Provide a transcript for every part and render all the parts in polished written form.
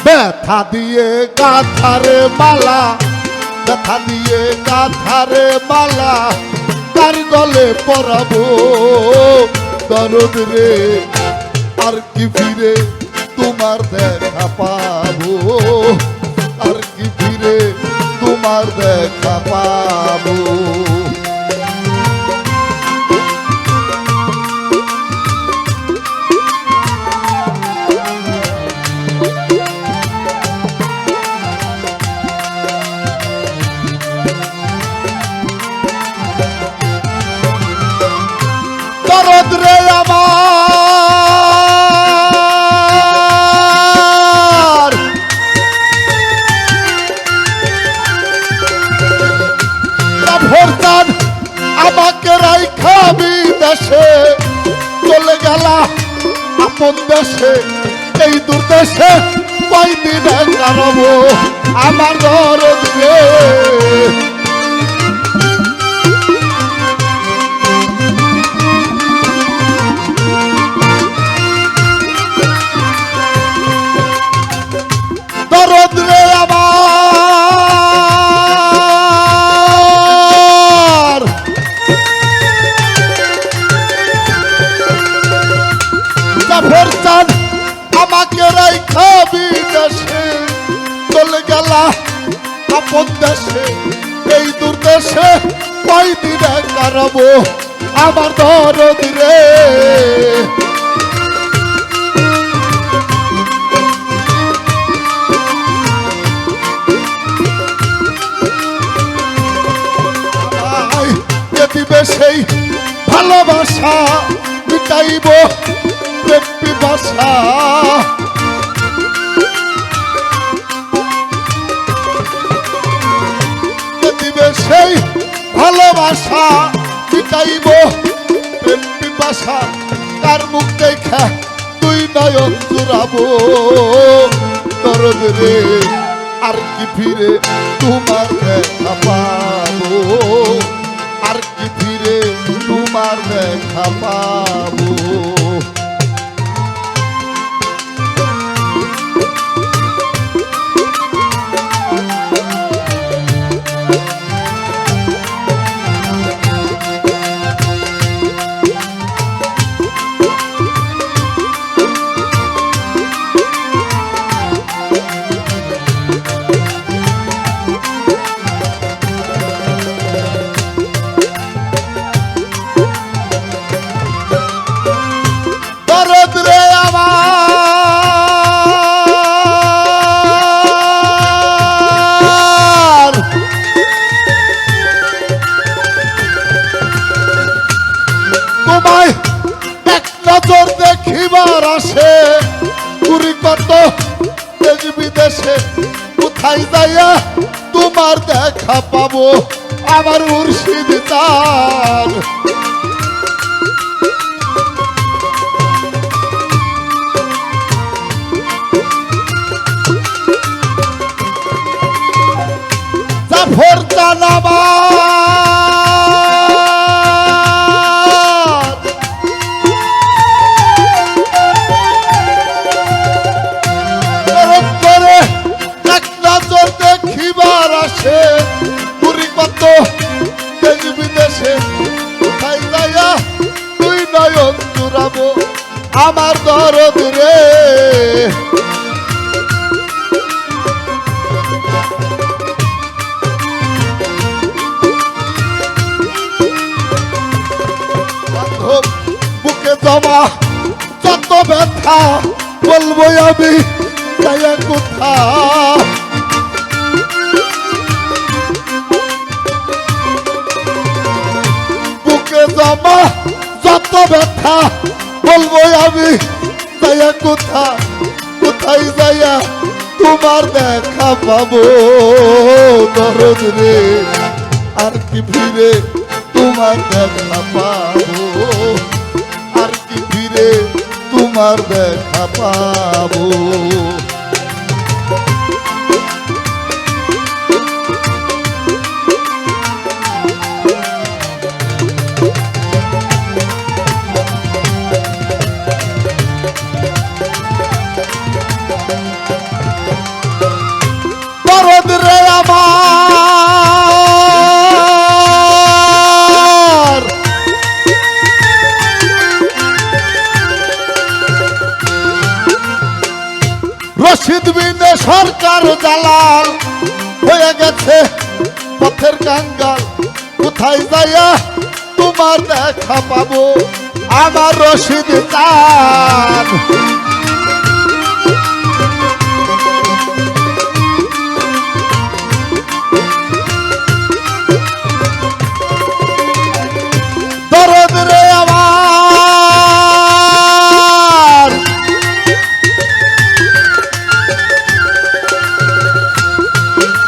ব্যথা দিয়ে গাথারে মালা, ব্যথা দিয়ে গাথারে মালা, তার গলে পরাবো দরদ রে। আর কি ফিরে তোমার দেখা পাবো, আর কি ফিরে তোমার দেখা পাবো। দরদ রে আমার, ভোরদান আমাকে রাইখা বিদেশে চলে গেলা আপন দেশে। এই দুর্দেশে কয়দিন কারবো আমার দরদ রে। দরদ রে আমার, জাফর চাঁদ আমাকে রাইখা বিদেশে চলে গেলা আপন দেশে। এই দুর্দেশে কয়দিন কারবো আমার দরদ রে। দিবে সেই ভালোবাসা, মিটাইব প্রেম পিপাসা। দিবে সেই ভালোবাসা, মিটাইব প্রেম পিপাসা। তার মুখ দেখা তুই নয়ন জুড়াবো দরদ রে। আর কি ফিরে তোমার দেখা পাবো, আর কি ফিরে তোমার দেখা পাবো। দরদ রে আমার, তোমায় এক নজর দেখিবার আসে। পুরি কত দেশ বিদেশে, কোথায় যাইয়া তোমার দেখা পাবো আমার মুর্শিদ তার। জাফর চাঁদ আমার, দরদ করে এক নজর দেখিবার আসে। পুরি কত দেশ বিদেশে, কোথায় যাইয়া তুই নয়ন জুড়াবো আমার দরদ রে। বুকে জমা যত ব্যথা, বলবো আমি যাইয়া কোথা। বুকে জমা যত ব্যথা, বলবো আমি যাইয়া কোথা। কোথায় যাইয়া তোমার দেখা পাবো দরদ রে। আর কি ফিরে তোমার দেখা পাবো, আর কি ফিরে তোমার দেখা পাবো। রশিদ বিনে সরকার জালাল হয়ে গেছে পথের কাঙ্গাল। কোথায় যাইয়া তোমার দেখা পাবো আমার রশিদ চান। দরদ রে আমার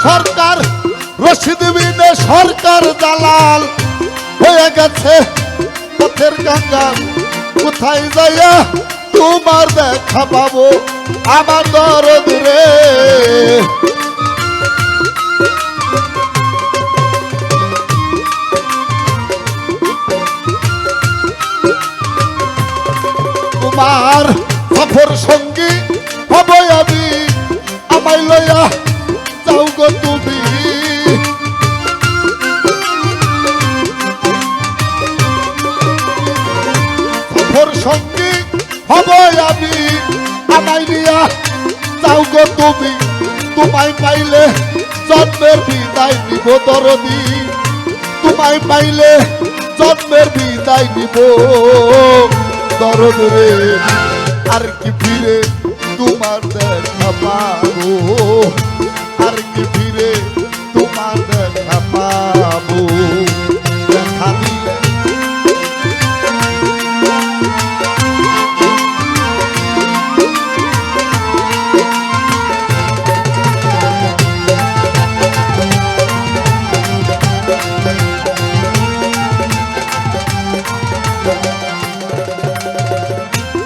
সরকার রশিদ বিনে সরকার জালাল হয়ে গেছে পথের কাঙ্গাল। কোথায় যাইয়া তোমার দেখা পাবো আমার দরদ রে। তোমার সফর সঙ্গী হব আমি, আমায় লইয়া যাও গো তুমি। সফর সঙ্গী হব আমি, আমায় লইয়া যাও গো তুমি। তোমায় পাইলে জন্মের বিদায় নিব দরদি, তোমায় পাইলে জন্মের বিদায় নিব দরদ রে। আর কি ফিরে তোমার দেখা পাবো, আর কি ফিরে তোমার দেখা পাবো। দেখা দিলে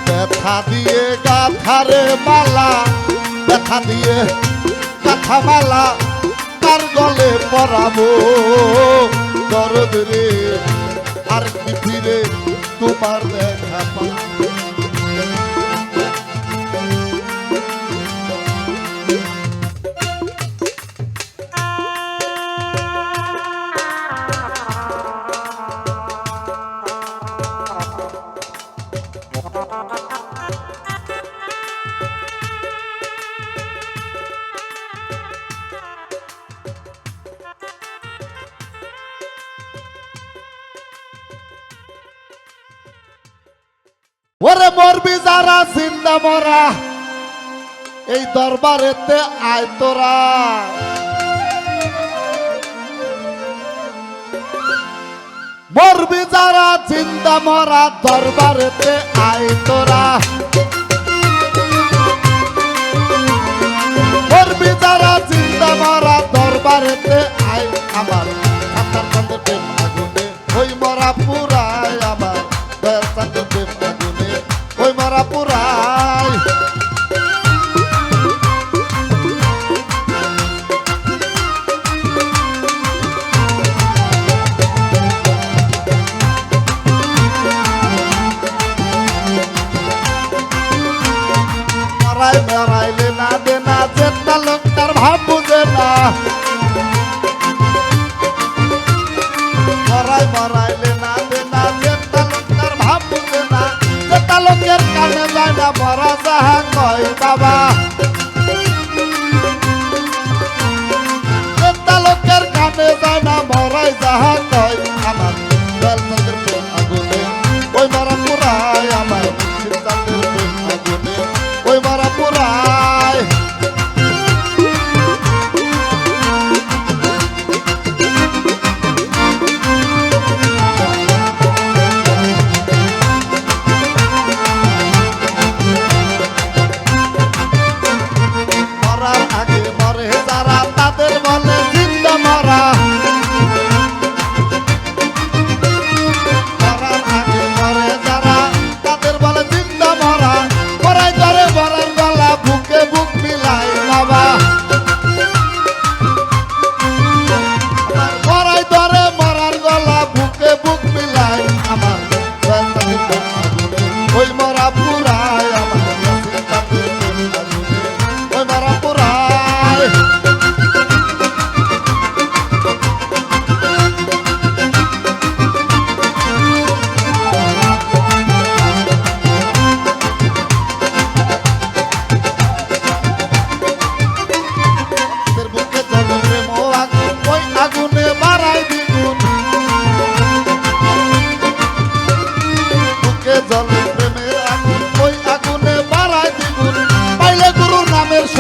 ব্যথা দিয়ে গাথারে মালা, ব্যথা দিয়ে গাথা মালা তার গলে পরাবো দরদ রে। আর কি ফিরে তোমার দেখা পাবো। ওরে মরবি যারা জিন্দা মরা এই দরবারেতে আয় তোরা। মরবি যারা জিন্দা মরা দরবারেতে আয় তোরা। মরবি যারা জিন্দা মরা দরবারেতে আয়। আমার সাতার কান্দের প্রেম আগুনে ওই মরা পুরায়, আমার দয়ার কান্দের প্রেম আগুনে ওই মরা পুরায়।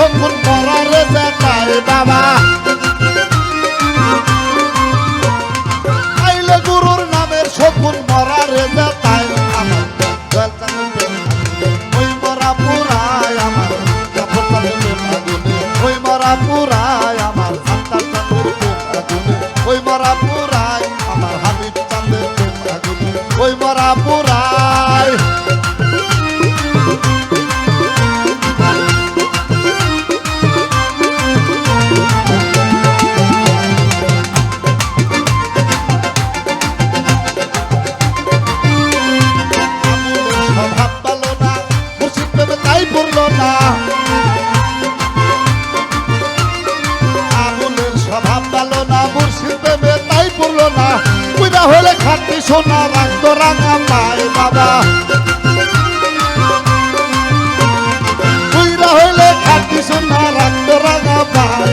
শকুন মরারে যেতাই বাবা আইলে গুরুর নামের শকুন মরারে যেতাই আমার দয়াল চাঁদের প্রেম ওই মরা পুরায় আমার জাফর চাঁদের প্রেম আগুনে ওই মরা পুরায় আমার সাত্তার চাঁদের প্রেম আগুনে ওই মরা পুরায় আমার হাবিব চাঁদের প্রেম আগুনে ওই মরা পুরায় আগুনের স্বভাব ভালো না মুর্শিদ প্রেমে তাই পড়লো না পুরা হলে খাটি সোনা রাখত রাঙা পায় বাবা পুরা হলে খাটি সোনা রাখত রাঙা পায়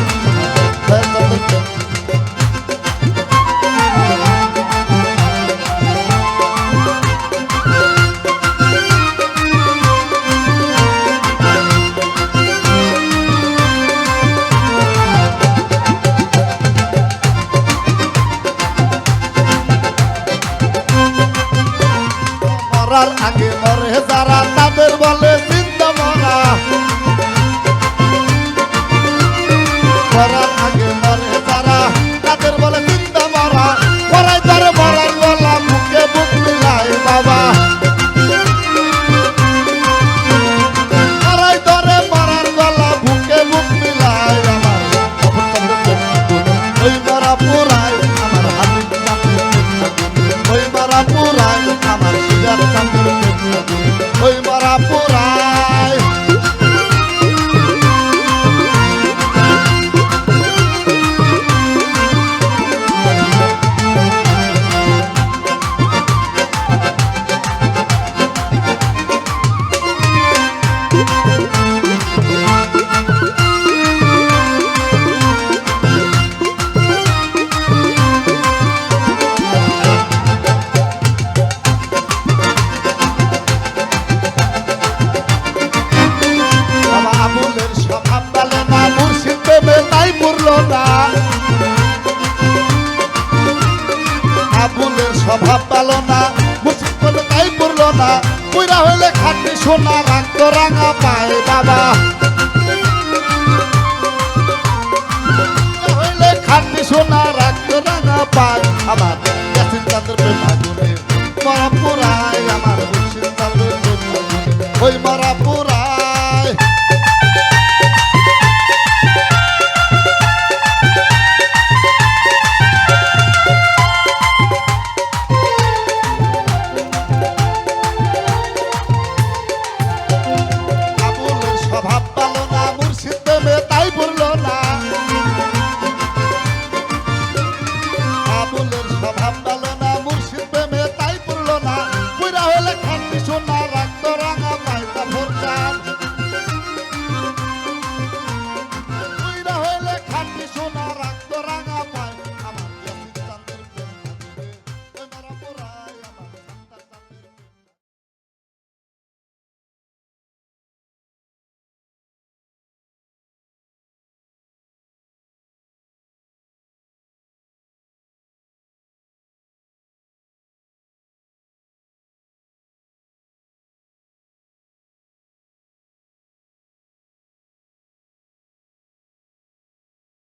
মরার আগে মরে যারা তাদের বলে চিন্তা মরা মরার আগে